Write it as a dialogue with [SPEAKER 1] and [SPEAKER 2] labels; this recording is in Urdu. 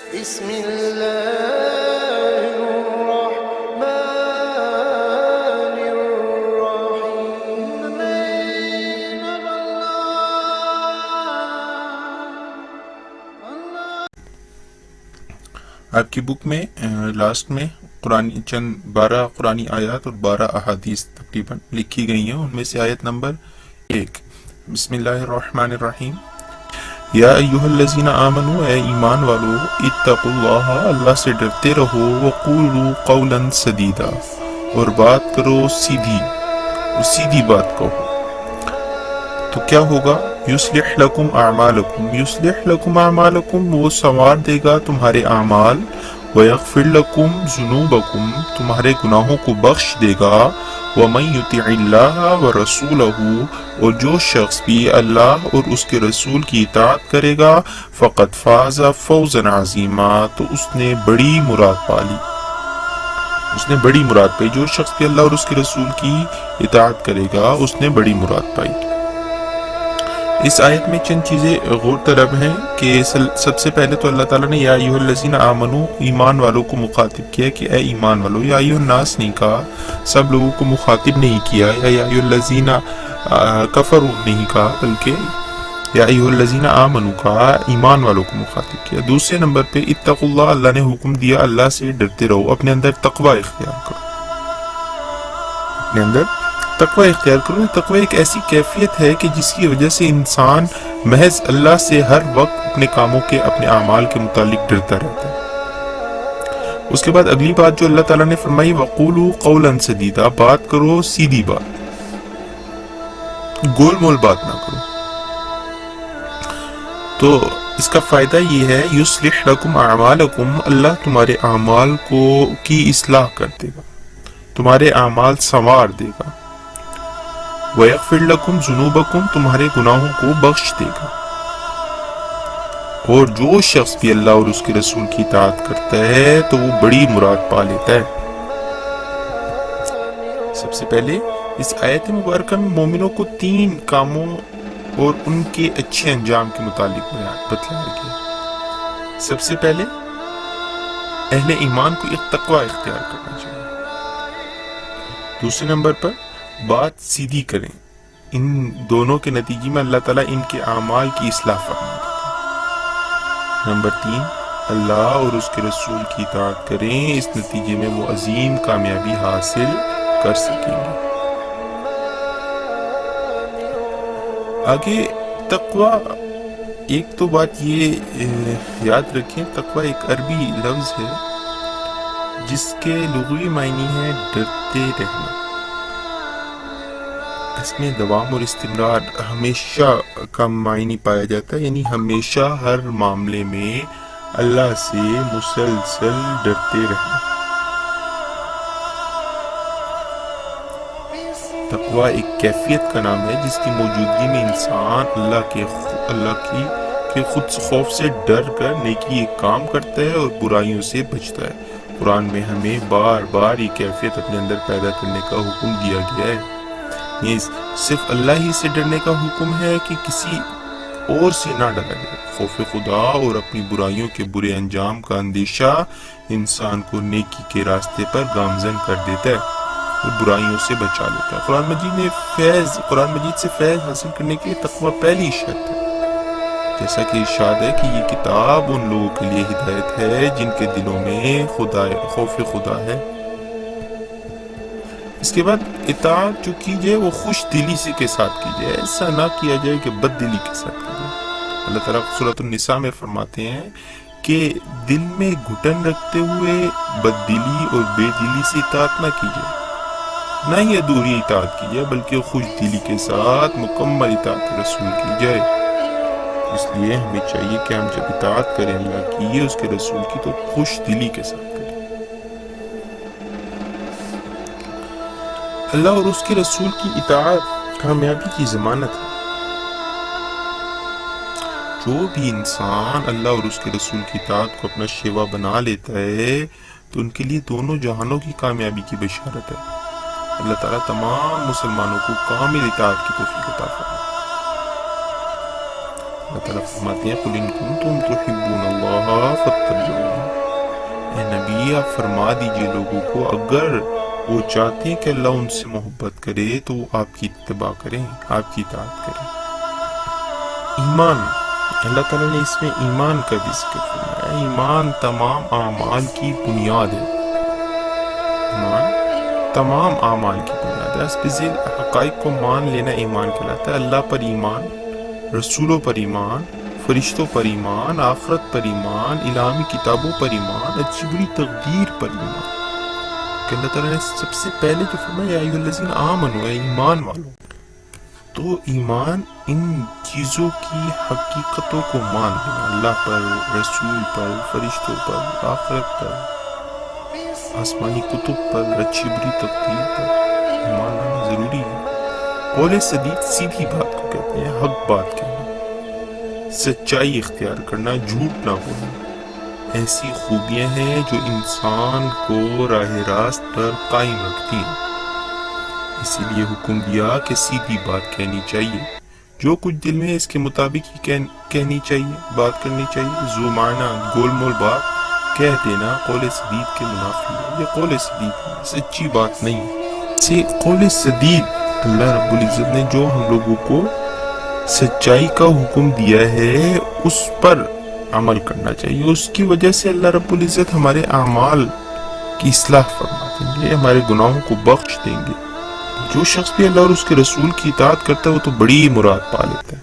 [SPEAKER 1] بسم الله الرحمن الرحيم.
[SPEAKER 2] آپ کی بک میں لاسٹ میں قرآن چند 12 قرآنی آیات اور 12 احادیث تقریباً لکھی گئی ہیں. ان میں سے آیت نمبر 1. بسم اللہ الرحمن الرحیم. یا ایہا الذین آمنوا، اے ایمان والو، اتقوا اللہ، اللہ سے ڈرتے رہو، وقولوا قولا سدیدا، اور بات کرو سیدھی بات کہو. تو کیا ہوگا؟ یصلح لکم اعمالکم، یصلح لکم اعمالکم، وہ سنوار دے گا تمہارے اعمال، ویغفر لکم ذنوبکم، تمہارے گناہوں کو بخش دے گا. ومن یطع اللہ ورسولہ، اور جو شخص بھی اللہ اور اس کے رسول کی اطاعت کرے گا، فقد فاز فوزا عظیما، تو اس نے بڑی مراد پا لی. اس نے بڑی مراد پائی. جو شخص بھی اللہ اور اس کے رسول کی اطاعت کرے گا اس نے بڑی مراد پائی. اس آیت میں چند چیزیں غور طلب ہیں کہ سب سے پہلے تو اللہ تعالیٰ نے یا ایھا الذین آمنو، ایمان والوں کو مخاطب کیا کہ اے ایمان والو. یا ایھا الناس نہیں کہا، سب لوگوں کو مخاطب نہیں کیا. یا ایھا الذین کفروا نہیں کہا، بلکہ یا ایھا الذین آمنو کہا، ایمان والوں کو مخاطب کیا. دوسرے نمبر پہ اتقوا اللہ، اللہ نے حکم دیا اللہ سے ڈرتے رہو، اپنے اندر تقوی اختیار کرو، اپنے اندر تقوی اختیار کرو. تقوی ایک ایسی کیفیت ہے کہ جس کی وجہ سے انسان محض اللہ سے ہر وقت اپنے کاموں کے، اپنے اعمال کے متعلق ڈرتا رہتا ہے. اس کے بعد اگلی بات جو اللہ تعالیٰ نے فرمائی، وقولوا قولا سدیدا، بات کرو سیدھی بات، گول مول بات نہ کرو. تو اس کا فائدہ یہ ہے، یصلح لکم اعمالکم، اللہ تمہارے اعمال کی اصلاح کر دے گا، تمہارے اعمال سنوار دے گا. وَيَغْفِرْ لَكُمْ ذُنُوبَكُمْ، تمہارے گناہوں کو بخش دے گا. اور جو شخص بھی اللہ اور اس کے رسول کی اطاعت کرتا ہے تو وہ بڑی مراد پا لیتا ہے. سب سے پہلے اس آیت مبارکہ میں مومنوں کو 3 کاموں اور ان کے اچھے انجام کے متعلق بتلایا گیا. سب سے پہلے اہل ایمان کو ایک تقوی اختیار کرنا چاہیے. دوسرے نمبر پر بات سیدھی کریں، ان دونوں کے نتیجے میں اللہ تعالیٰ ان کے اعمال کی اصلاح فرما دیتا ہے. نمبر 3، اللہ اور اس کے رسول کی اطاعت کریں، اس نتیجے میں وہ عظیم کامیابی حاصل کر سکیں گے. آگے تقوی، ایک تو بات یہ یاد رکھیں، تقوی ایک عربی لفظ ہے جس کے لغوی معنی ہے ڈرتے رہنا. اس میں دوام اور استمرار، ہمیشہ کا معنی پایا جاتا ہے، یعنی ہمیشہ ہر معاملے میں اللہ سے مسلسل ڈرتے رہنا. تقوی ایک کیفیت کا نام ہے جس کی موجودگی میں انسان اللہ کے خود خوف سے ڈر کر نیکی ایک کام کرتا ہے اور برائیوں سے بچتا ہے. قرآن میں ہمیں بار بار یہ کیفیت اپنے اندر پیدا کرنے کا حکم دیا گیا ہے. یہ صرف اللہ ہی سے ڈرنے کا حکم ہے کہ کسی اور سے نہ ڈرا جائے. خوف خدا اور اپنی برائیوں کے برے انجام کا اندیشہ انسان کو نیکی کے راستے پر گامزن کر دیتا ہے اور برائیوں سے بچا لیتا ہے. قرآن مجید سے فیض حاصل کرنے کے لیے تقوی پہلی شرط ہے. جیسا کہ ارشاد ہے کہ یہ کتاب ان لوگوں کے لیے ہدایت ہے جن کے دلوں میں خوف خدا ہے. اس کے بعد اطاعت جو کی جائے وہ خوش دلی سے کے ساتھ کی جائے، ایسا نہ کیا جائے کہ بد دلی کے ساتھ کی جائے. اللہ تعالیٰ سورۃ النساء میں فرماتے ہیں کہ دل میں گھٹن رکھتے ہوئے بد دلی اور بے دلی سے اطاعت نہ کی جائے، نہ ہی ادھوری اطاعت کی جائے، بلکہ خوش دلی کے ساتھ مکمل اطاعت رسول کی جائے. اس لیے ہمیں چاہیے کہ ہم جب اطاعت کریں اللہ کی، اس کے رسول کی، تو خوش دلی کے ساتھ کریں. اللہ اور اس کے رسول کی اطاعت کامیابی کی ضمانت ہے. جو بھی انسان اللہ اور اس کے رسول کی اطاعت کو اپنا شیوا بنا لیتا ہے تو ان کے لیے دونوں جہانوں کی کامیابی کی بشارت ہے. اللہ تعالیٰ تمام مسلمانوں کو کامل اطاعت کی توفیق عطا فرمائے. اللہ تعالیٰ فرماتے ہیں قُلْ إِن كُنتُمْ تُحِبُّونَ اللَّهَ فَاتَّبِعُونِي، اے نبی آپ فرما دیجئے لوگوں کو اگر وہ چاہتے ہیں کہ اللہ ان سے محبت کرے تو وہ آپ کی اتباع کریں، آپ کی اطاعت کریں۔ ایمان، اللہ تعالیٰ نے اس میں ایمان کا بھی ذکر فرمایا۔ ایمان تمام اعمال کی بنیاد ہے، ایمان تمام اعمال کی بنیاد ہے۔ اس پہ ذیل حقائق کو مان لینا ایمان کہلاتا ہے۔ اللہ پر ایمان، رسولوں پر ایمان، فرشتوں پر ایمان، آخرت پر ایمان، الہامی کتابوں پر ایمان، اچھی بری تقدیر پر ایمان۔ کہ اللہ تعالیٰ نے سب سے پہلے جو فرمایا یا ایھا الذین آمنوا، اے ایمان والو، تو ایمان ان چیزوں کی حقیقتوں کو مان لینا، اللہ پر، رسول پر، فرشتوں پر، آخرت پر، آسمانی کتب پر، اچھی بری تقدیر پر ایمان لانا ضروری ہے۔ قول سدید سیدھی بات کو کہتے ہیں، حق بات کہنا، سچائی اختیار کرنا، جھوٹ نہ بولنا، ایسی خوبیاں ہیں جو انسان کو راہ راست پر قائم رکھتی ہیں۔ اسی لیے حکم دیا کہ سیدھی بات کہنی چاہیے، جو کچھ دل میں ہے اس کے مطابق ہی کہنی چاہیے، بات کرنی چاہیے۔ ذو معنی گول مول بات کہہ دینا قول سدید کے منافی ہے، یہ قول سدید ہے، سچی بات نہیں ہے۔ قول سدید اللہ رب العزت نے جو ہم لوگوں کو سچائی کا حکم دیا ہے اس پر عمل کرنا چاہیے۔ اس کی وجہ سے اللہ رب العزت ہمارے اعمال کی اصلاح فرما دیں گے، ہمارے گناہوں کو بخش دیں گے۔ جو شخص بھی اللہ اور اس کے رسول کی اطاعت کرتا ہے وہ تو بڑی مراد پا لیتا ہے۔